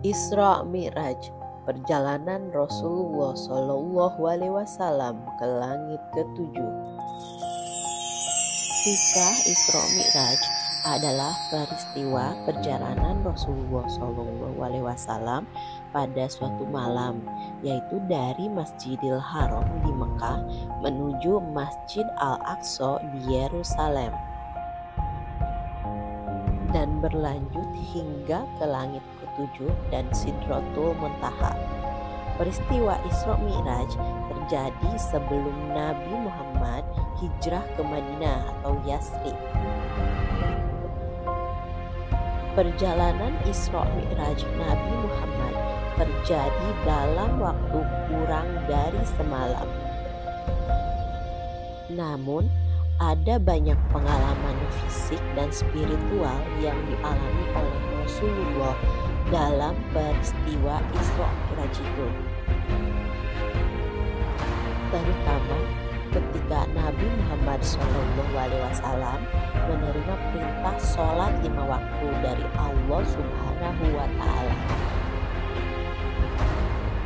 Isra Mi'raj, perjalanan Rasulullah Shallallahu Alaihi Wasallam ke langit ketujuh. Kisah Isra Mi'raj adalah peristiwa perjalanan Rasulullah Shallallahu Alaihi Wasallam pada suatu malam, yaitu dari Masjidil Haram di Mekah menuju Masjid Al-Aqsa di Yerusalem, dan berlanjut hingga ke langit ketujuh dan Sidratul Muntaha. Peristiwa Isra Mi'raj terjadi sebelum Nabi Muhammad hijrah ke Madinah atau Yasrib. Perjalanan Isra Mi'raj Nabi Muhammad terjadi dalam waktu kurang dari semalam. Namun, ada banyak pengalaman fisik dan spiritual yang dialami oleh Rasulullah dalam peristiwa Isra Mi'raj itu. Terutama ketika Nabi Muhammad SAW menerima perintah sholat 5 waktu dari Allah Subhanahu wa Ta'ala.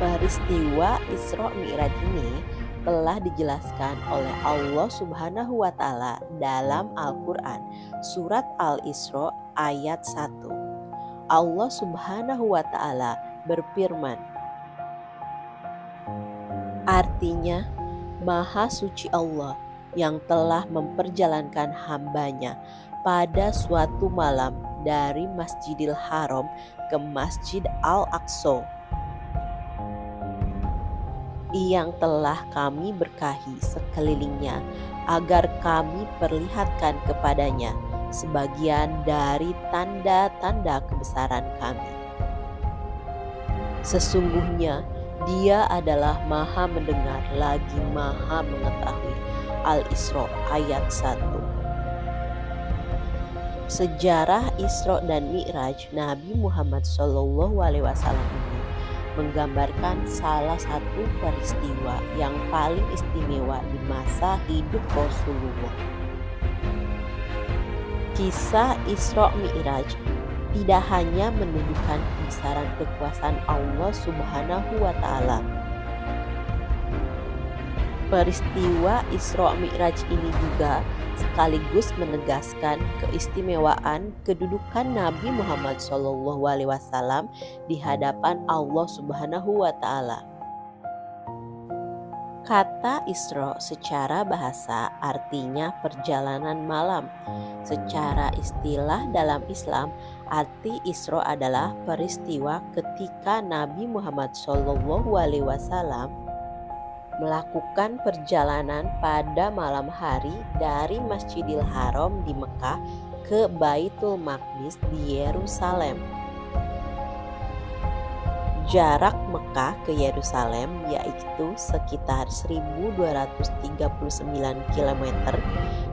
Peristiwa Isra Mi'raj ini telah dijelaskan oleh Allah Subhanahu wa Ta'ala dalam Al-Quran surat Al-Isra ayat 1. Allah Subhanahu wa Ta'ala berfirman, artinya, Maha Suci Allah yang telah memperjalankan hambanya pada suatu malam dari Masjidil Haram ke Masjid Al-Aqsa, yang telah kami berkahi sekelilingnya agar kami perlihatkan kepadanya sebagian dari tanda-tanda kebesaran kami. Sesungguhnya Dia adalah Maha Mendengar lagi Maha Mengetahui. Al-Isra ayat 1. Sejarah Isra dan Mi'raj Nabi Muhammad SAW ini menggambarkan salah satu peristiwa yang paling istimewa di masa hidup Rasulullah. Kisah Isra Mi'raj tidak hanya menunjukkan kebesaran kekuasaan Allah Subhanahu wa Ta'ala. Peristiwa Isra Mi'raj ini juga sekaligus menegaskan keistimewaan kedudukan Nabi Muhammad SAW di hadapan Allah Subhanahu wa Ta'ala. Kata Isra secara bahasa artinya perjalanan malam. Secara istilah dalam Islam, arti Isra adalah peristiwa ketika Nabi Muhammad SAW melakukan perjalanan pada malam hari dari Masjidil Haram di Mekah ke Baitul Maqdis di Yerusalem. Jarak Mekah ke Yerusalem yaitu sekitar 1239 km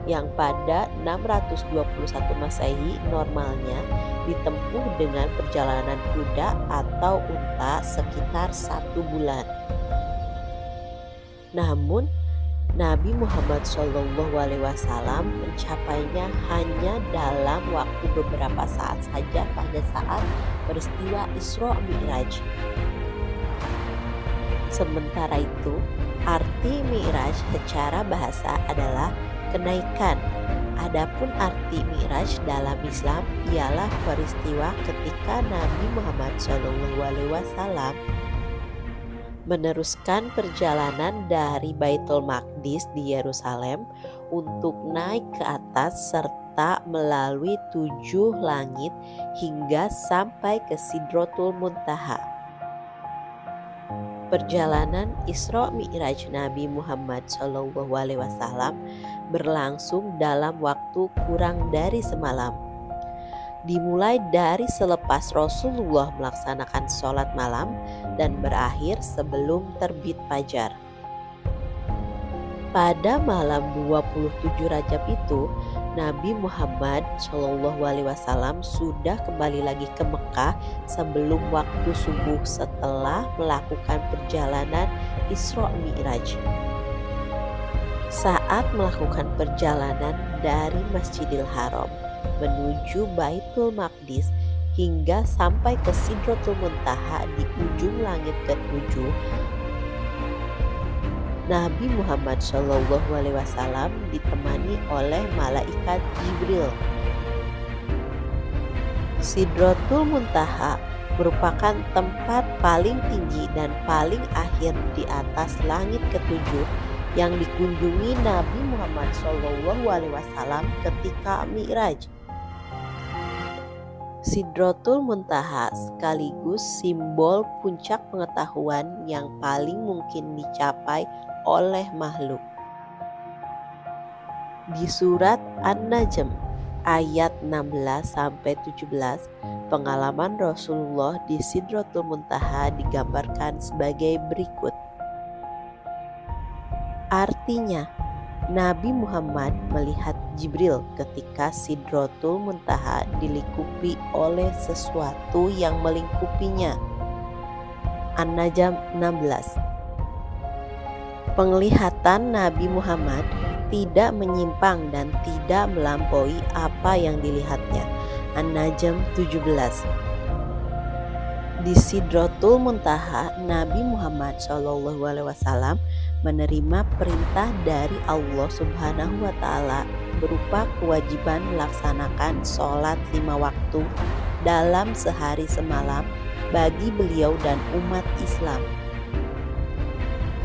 yang pada 621 Masehi normalnya ditempuh dengan perjalanan kuda atau unta sekitar 1 bulan. Namun Nabi Muhammad SAW mencapainya hanya dalam waktu beberapa saat saja pada saat peristiwa Isra Mi'raj. Sementara itu, arti Mi'raj secara bahasa adalah kenaikan. Adapun arti Mi'raj dalam Islam ialah peristiwa ketika Nabi Muhammad SAW meneruskan perjalanan dari Baitul Maqdis di Yerusalem untuk naik ke atas serta melalui 7 langit hingga sampai ke Sidratul Muntaha. Perjalanan Isra Mi'raj Nabi Muhammad SAW berlangsung dalam waktu kurang dari semalam. Dimulai dari selepas Rasulullah melaksanakan sholat malam dan berakhir sebelum terbit fajar. Pada malam 27 Rajab itu, Nabi Muhammad SAW sudah kembali lagi ke Mekah sebelum waktu subuh setelah melakukan perjalanan Isra Mi'raj. Saat melakukan perjalanan dari Masjidil Haram menuju Baitul Maqdis, hingga sampai ke Sidratul Muntaha di ujung langit ketujuh. Nabi Muhammad SAW ditemani oleh malaikat Jibril. Sidratul Muntaha merupakan tempat paling tinggi dan paling akhir di atas langit ketujuh yang dikunjungi Nabi Muhammad SAW ketika Mi'raj. Sidratul Muntaha sekaligus simbol puncak pengetahuan yang paling mungkin dicapai oleh makhluk. Di surat An-Najm ayat 16-17, pengalaman Rasulullah di Sidratul Muntaha digambarkan sebagai berikut. Artinya, Nabi Muhammad melihat Jibril ketika Sidratul Muntaha dilingkupi oleh sesuatu yang melingkupinya. An-Najm 16. Penglihatan Nabi Muhammad tidak menyimpang dan tidak melampaui apa yang dilihatnya. An-Najm 17. Di Sidratul Muntaha, Nabi Muhammad SAW menerima perintah dari Allah Subhanahu wa Ta'ala berupa kewajiban melaksanakan sholat 5 waktu dalam sehari semalam bagi beliau dan umat Islam.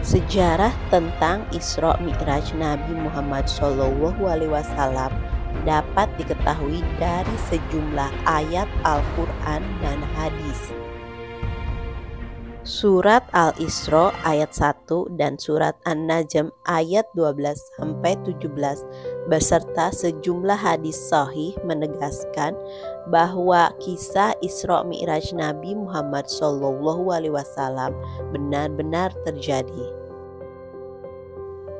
Sejarah tentang Isra Mi'raj Nabi Muhammad SAW dapat diketahui dari sejumlah ayat Al-Quran dan hadis. Surat Al-Isra ayat 1 dan surat An-Najm ayat 12-17 beserta sejumlah hadis sahih menegaskan bahwa kisah Isra Mi'raj Nabi Muhammad SAW benar-benar terjadi.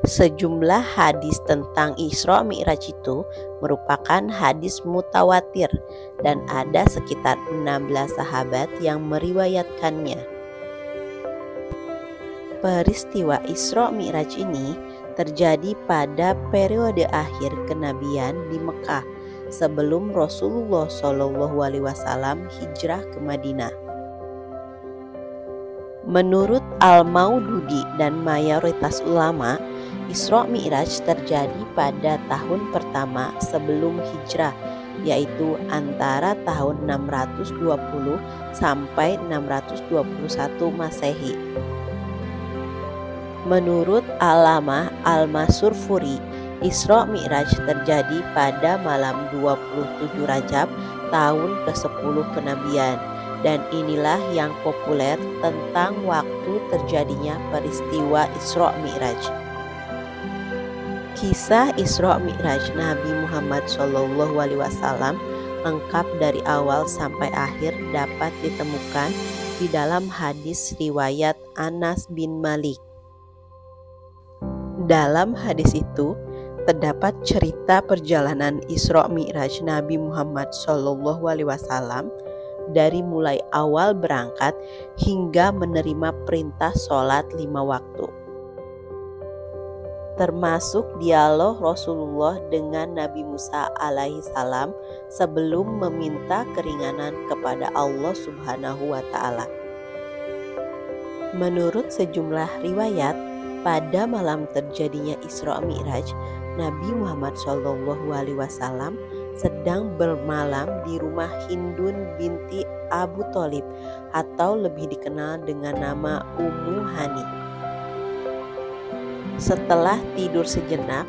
Sejumlah hadis tentang Isra Mi'raj itu merupakan hadis mutawatir dan ada sekitar 16 sahabat yang meriwayatkannya. Peristiwa Isra Mi'raj ini terjadi pada periode akhir kenabian di Mekah sebelum Rasulullah SAW hijrah ke Madinah. Menurut Al-Maududi dan mayoritas ulama, Isra Mi'raj terjadi pada tahun pertama sebelum hijrah, yaitu antara tahun 620 sampai 621 Masehi. Menurut Allamah Al-Masurfuri, Isra Mi'raj terjadi pada malam 27 Rajab tahun ke-10 kenabian, dan inilah yang populer tentang waktu terjadinya peristiwa Isra Mi'raj. Kisah Isra Mi'raj Nabi Muhammad SAW lengkap dari awal sampai akhir dapat ditemukan di dalam hadis riwayat Anas bin Malik. Dalam hadis itu terdapat cerita perjalanan Isra Mi'raj Nabi Muhammad SAW dari mulai awal berangkat hingga menerima perintah sholat 5 waktu. Termasuk dialog Rasulullah dengan Nabi Musa alaihi salam sebelum meminta keringanan kepada Allah Subhanahu wa Ta'ala. Menurut sejumlah riwayat, pada malam terjadinya Isra Mi'raj, Nabi Muhammad SAW sedang bermalam di rumah Hindun binti Abu Thalib atau lebih dikenal dengan nama Ummu Hani. Setelah tidur sejenak,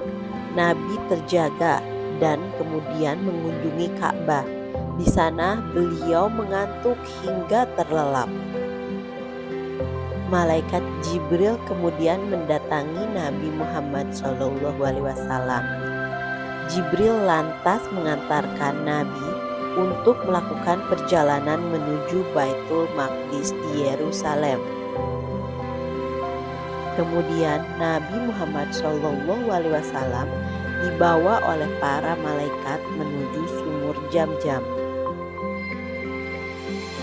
Nabi terjaga dan kemudian mengunjungi Ka'bah. Di sana beliau mengantuk hingga terlelap. Malaikat Jibril kemudian mendatangi Nabi Muhammad SAW. Jibril lantas mengantarkan Nabi untuk melakukan perjalanan menuju Baitul Maqdis di Yerusalem. Kemudian Nabi Muhammad SAW dibawa oleh para malaikat menuju sumur Jam-Jam.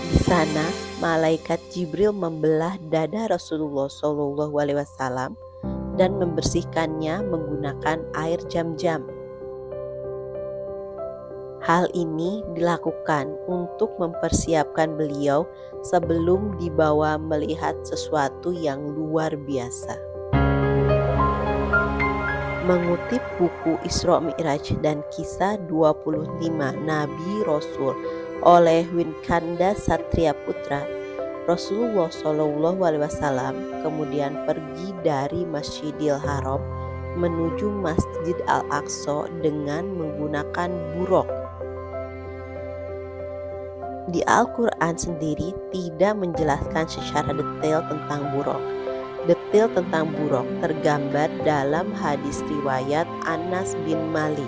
Di sana malaikat Jibril membelah dada Rasulullah SAW dan membersihkannya menggunakan air Jam-Jam. Hal ini dilakukan untuk mempersiapkan beliau sebelum dibawa melihat sesuatu yang luar biasa. Mengutip buku Isra Mi'raj dan Kisah 25 Nabi Rasul oleh Winkanda Satria Putra, Rasulullah SAW kemudian pergi dari Masjidil Haram menuju Masjid Al-Aqsa dengan menggunakan buraq. Di Al-Quran sendiri tidak menjelaskan secara detail tentang buraq. Detail tentang buraq tergambar dalam hadis riwayat Anas bin Malik.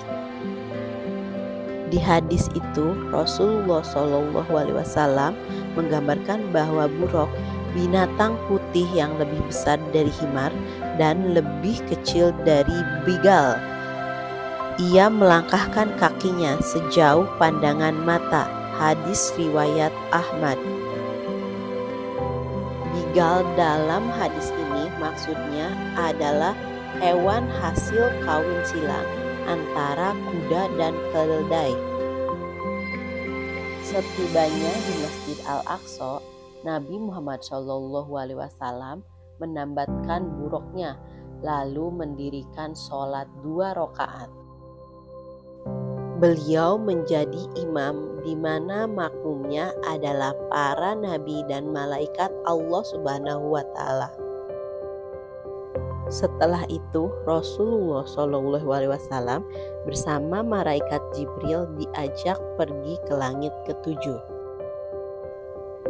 Di hadis itu Rasulullah SAW menggambarkan bahwa buraq binatang putih yang lebih besar dari himar dan lebih kecil dari bigal. Ia melangkahkan kakinya sejauh pandangan mata. Hadis riwayat Ahmad. Bigal dalam hadis ini maksudnya adalah hewan hasil kawin silang antara kuda dan keledai. Setibanya di Masjid Al-Aqsa, Nabi Muhammad SAW menambatkan buraqnya lalu mendirikan sholat 2 rakaat. Beliau menjadi imam di mana makmumnya adalah para nabi dan malaikat Allah Subhanahu wa Ta'ala. Setelah itu Rasulullah SAW bersama malaikat Jibril diajak pergi ke langit ke-7.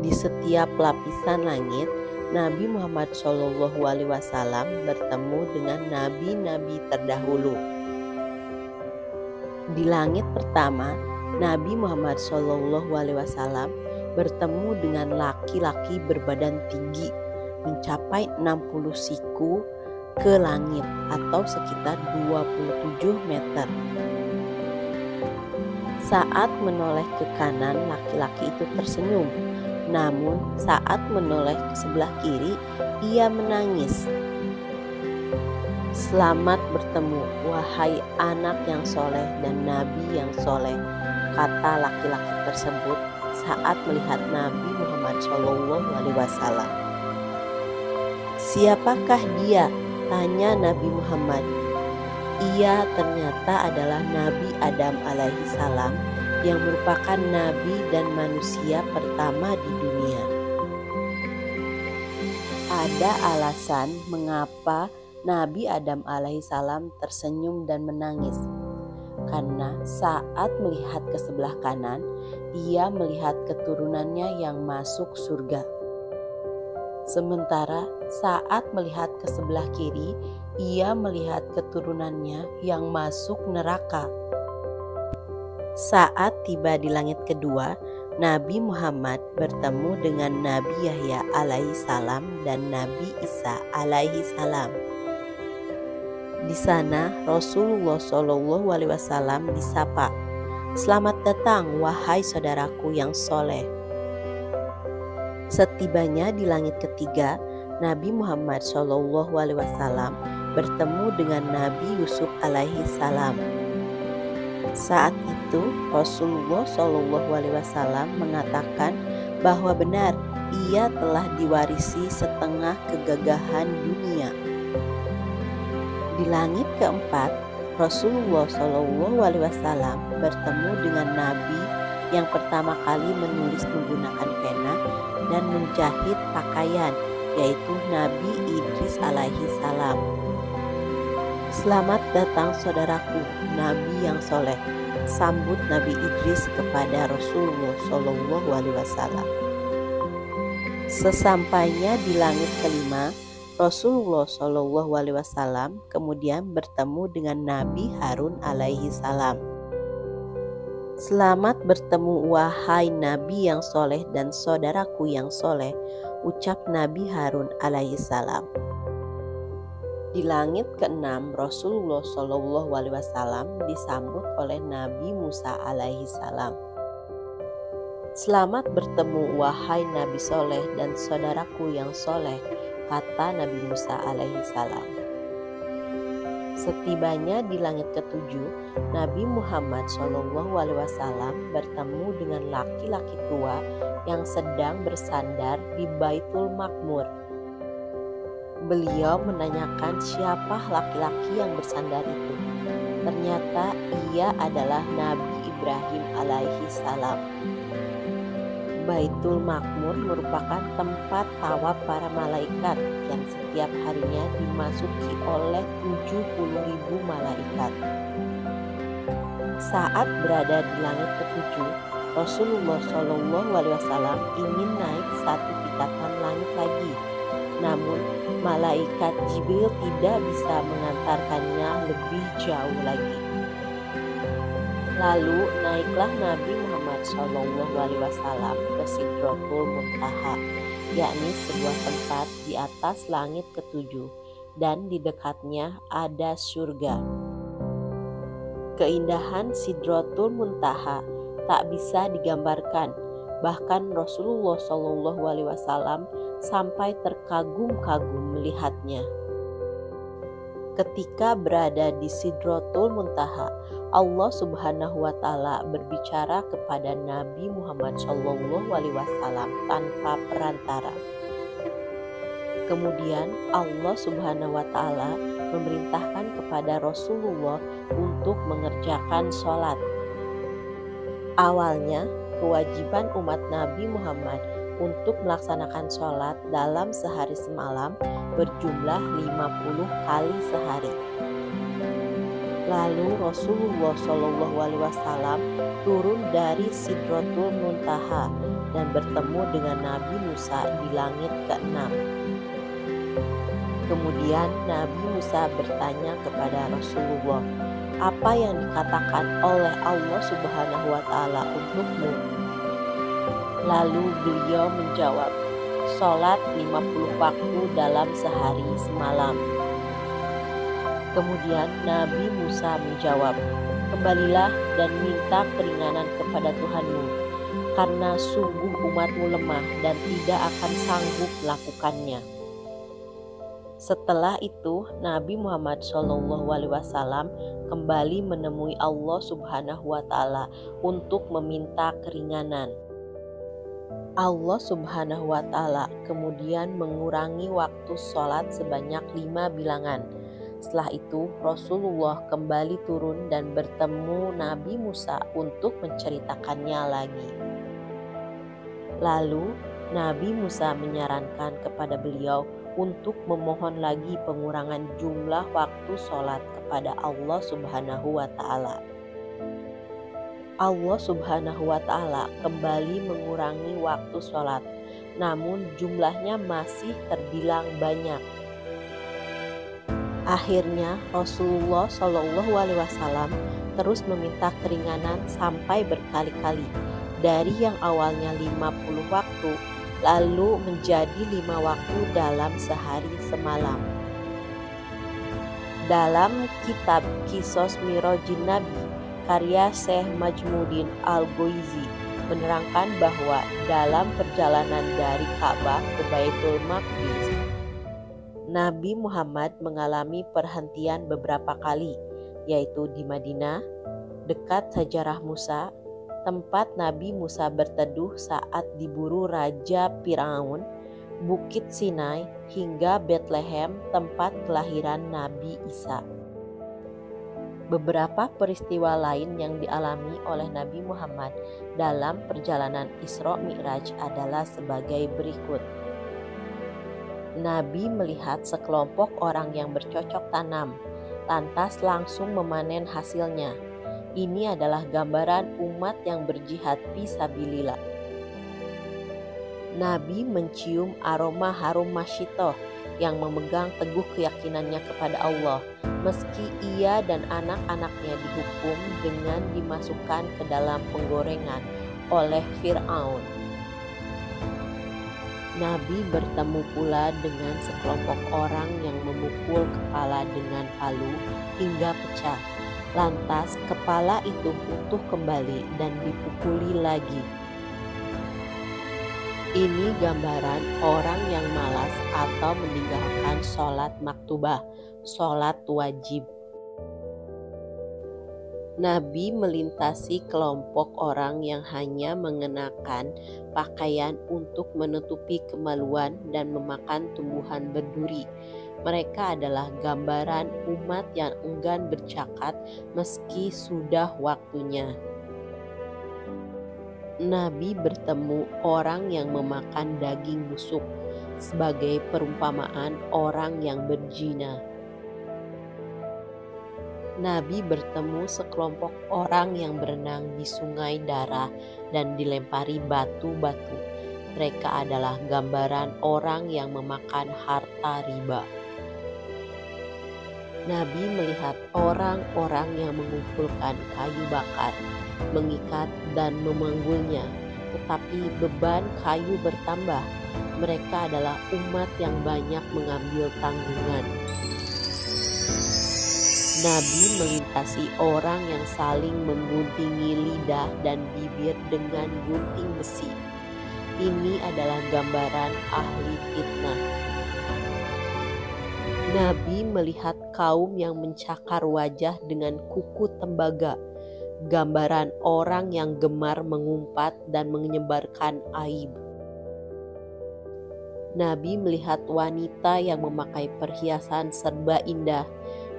Di setiap lapisan langit, Nabi Muhammad SAW bertemu dengan nabi-nabi terdahulu. Di langit pertama, Nabi Muhammad SAW bertemu dengan laki-laki berbadan tinggi mencapai 60 siku ke langit atau sekitar 27 meter. Saat menoleh ke kanan, laki-laki itu tersenyum. Namun saat menoleh ke sebelah kiri, ia menangis. Selamat bertemu, wahai anak yang soleh dan nabi yang soleh, kata laki-laki tersebut saat melihat Nabi Muhammad SAW. Siapakah dia? Tanya Nabi Muhammad. Ia ternyata adalah Nabi Adam alaihissalam yang merupakan nabi dan manusia pertama di dunia. Ada alasan mengapa Nabi Adam alaihissalam tersenyum dan menangis. Karena saat melihat ke sebelah kanan, ia melihat keturunannya yang masuk surga. Sementara saat melihat ke sebelah kiri, ia melihat keturunannya yang masuk neraka. Saat tiba di langit kedua, Nabi Muhammad bertemu dengan Nabi Yahya alaihissalam dan Nabi Isa alaihissalam. Di sana Rasulullah SAW disapa, "Selamat datang wahai saudaraku yang soleh." Setibanya di langit ketiga, Nabi Muhammad SAW bertemu dengan Nabi Yusuf alaihissalam. Saat itu Rasulullah SAW mengatakan bahwa benar ia telah diwarisi setengah kegagahan dunia. Di langit keempat, Rasulullah SAW bertemu dengan Nabi yang pertama kali menulis menggunakan pena dan menjahit pakaian, yaitu Nabi Idris alaihissalam. "Selamat datang saudaraku, Nabi yang soleh," sambut Nabi Idris kepada Rasulullah SAW. Sesampainya di langit kelima, Rasulullah SAW kemudian bertemu dengan Nabi Harun alaihissalam. "Selamat bertemu wahai Nabi yang soleh dan saudaraku yang soleh," ucap Nabi Harun alaihissalam. Di langit keenam, Rasulullah SAW disambut oleh Nabi Musa alaihissalam. "Selamat bertemu wahai Nabi soleh dan saudaraku yang soleh," kata Nabi Musa alaihissalam. Setibanya di langit ketujuh, Nabi Muhammad SAW bertemu dengan laki-laki tua yang sedang bersandar di Baitul Makmur. Beliau menanyakan siapa laki-laki yang bersandar itu. Ternyata ia adalah Nabi Ibrahim alaihi salam. Baitul Makmur merupakan tempat tawaf para malaikat yang setiap harinya dimasuki oleh 70.000 malaikat. Saat berada di langit ketujuh, Rasulullah SAW ingin naik satu tingkatan langit lagi. Namun, malaikat Jibril tidak bisa mengantarkannya lebih jauh lagi. Lalu naiklah Nabi Muhammad SAW ke Sidratul Muntaha, yakni sebuah tempat di atas langit ketujuh, dan di dekatnya ada surga. Keindahan Sidratul Muntaha tak bisa digambarkan, bahkan Rasulullah SAW sampai terkagum-kagum melihatnya. Ketika berada di Sidratul Muntaha, Allah Subhanahu wa Ta'ala berbicara kepada Nabi Muhammad SAW tanpa perantara. Kemudian Allah Subhanahu wa Ta'ala memerintahkan kepada Rasulullah untuk mengerjakan sholat. Awalnya, kewajiban umat Nabi Muhammad untuk melaksanakan sholat dalam sehari semalam berjumlah 50 kali sehari. Lalu Rasulullah SAW turun dari Sidratul Muntaha dan bertemu dengan Nabi Musa di langit ke-6. Kemudian Nabi Musa bertanya kepada Rasulullah, "Apa yang dikatakan oleh Allah Subhanahu wa Ta'ala untukmu?" Lalu beliau menjawab, "Sholat 50 waktu dalam sehari semalam." Kemudian Nabi Musa menjawab, "Kembalilah dan minta keringanan kepada Tuhanmu, karena sungguh umatmu lemah dan tidak akan sanggup melakukannya." Setelah itu Nabi Muhammad SAW kembali menemui Allah Subhanahu wa Ta'ala untuk meminta keringanan. Allah Subhanahu wa Ta'ala kemudian mengurangi waktu sholat sebanyak 5 bilangan. Setelah itu Rasulullah kembali turun dan bertemu Nabi Musa untuk menceritakannya lagi. Lalu Nabi Musa menyarankan kepada beliau untuk memohon lagi pengurangan jumlah waktu sholat kepada Allah Subhanahu wa Ta'ala. Allah Subhanahu wa Ta'ala kembali mengurangi waktu sholat, namun jumlahnya masih terbilang banyak. Akhirnya Rasulullah SAW terus meminta keringanan sampai berkali-kali, dari yang awalnya 50 waktu lalu menjadi 5 waktu dalam sehari semalam. Dalam kitab Qisas Mirajin Nabi karya Syekh Majmuddin Al-Ghazali menerangkan bahwa dalam perjalanan dari Ka'bah ke Baitul Maqdis, Nabi Muhammad mengalami perhentian beberapa kali, yaitu di Madinah, dekat Sajarah Musa, tempat Nabi Musa berteduh saat diburu Raja Firaun, Bukit Sinai, hingga Bethlehem, tempat kelahiran Nabi Isa. Beberapa peristiwa lain yang dialami oleh Nabi Muhammad dalam perjalanan Isra Mi'raj adalah sebagai berikut. Nabi melihat sekelompok orang yang bercocok tanam, lantas langsung memanen hasilnya. Ini adalah gambaran umat yang berjihad fisabilillah. Nabi mencium aroma harum masyitoh yang memegang teguh keyakinannya kepada Allah, meski ia dan anak-anaknya dihukum dengan dimasukkan ke dalam penggorengan oleh Fir'aun. Nabi bertemu pula dengan sekelompok orang yang memukul kepala dengan palu hingga pecah. Lantas kepala itu utuh kembali dan dipukuli lagi. Ini gambaran orang yang malas atau meninggalkan sholat maktubah, sholat wajib. Nabi melintasi kelompok orang yang hanya mengenakan pakaian untuk menutupi kemaluan dan memakan tumbuhan berduri. Mereka adalah gambaran umat yang enggan bercakat meski sudah waktunya. Nabi bertemu orang yang memakan daging busuk sebagai perumpamaan orang yang berzina. Nabi bertemu sekelompok orang yang berenang di sungai darah dan dilempari batu-batu. Mereka adalah gambaran orang yang memakan harta riba. Nabi melihat orang-orang yang mengumpulkan kayu bakar, mengikat dan memanggulnya, tetapi beban kayu bertambah. Mereka adalah umat yang banyak mengambil tanggungan. Nabi melintasi orang yang saling mengguntingi lidah dan bibir dengan gunting besi. Ini adalah gambaran ahli fitnah. Nabi melihat kaum yang mencakar wajah dengan kuku tembaga, gambaran orang yang gemar mengumpat dan menyebarkan aib. Nabi melihat wanita yang memakai perhiasan serba indah,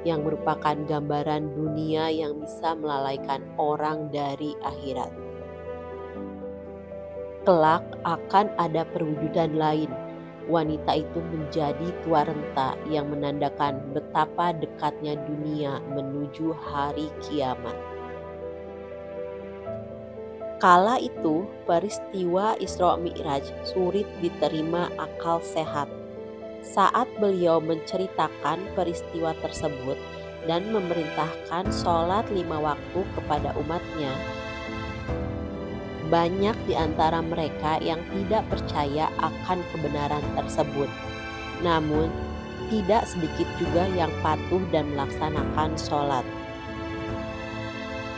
yang merupakan gambaran dunia yang bisa melalaikan orang dari akhirat. Kelak akan ada perwujudan lain. Wanita itu menjadi tua renta yang menandakan betapa dekatnya dunia menuju hari kiamat. Kala itu, peristiwa Isra Mi'raj sulit diterima akal sehat. Saat beliau menceritakan peristiwa tersebut dan memerintahkan sholat 5 waktu kepada umatnya, banyak di antara mereka yang tidak percaya akan kebenaran tersebut. Namun, tidak sedikit juga yang patuh dan melaksanakan sholat.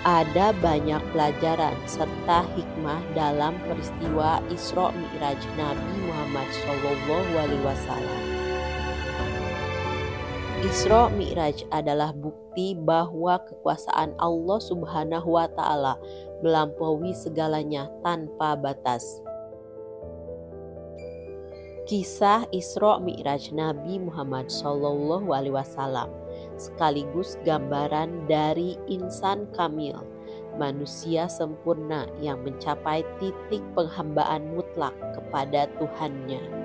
Ada banyak pelajaran serta hikmah dalam peristiwa Isra Mi'raj Nabi Muhammad SAW. Isra Mi'raj adalah bukti bahwa kekuasaan Allah Subhanahu wa Ta'ala melampaui segalanya tanpa batas. Kisah Isra Mi'raj Nabi Muhammad SAW sekaligus gambaran dari insan kamil, manusia sempurna yang mencapai titik penghambaan mutlak kepada Tuhannya.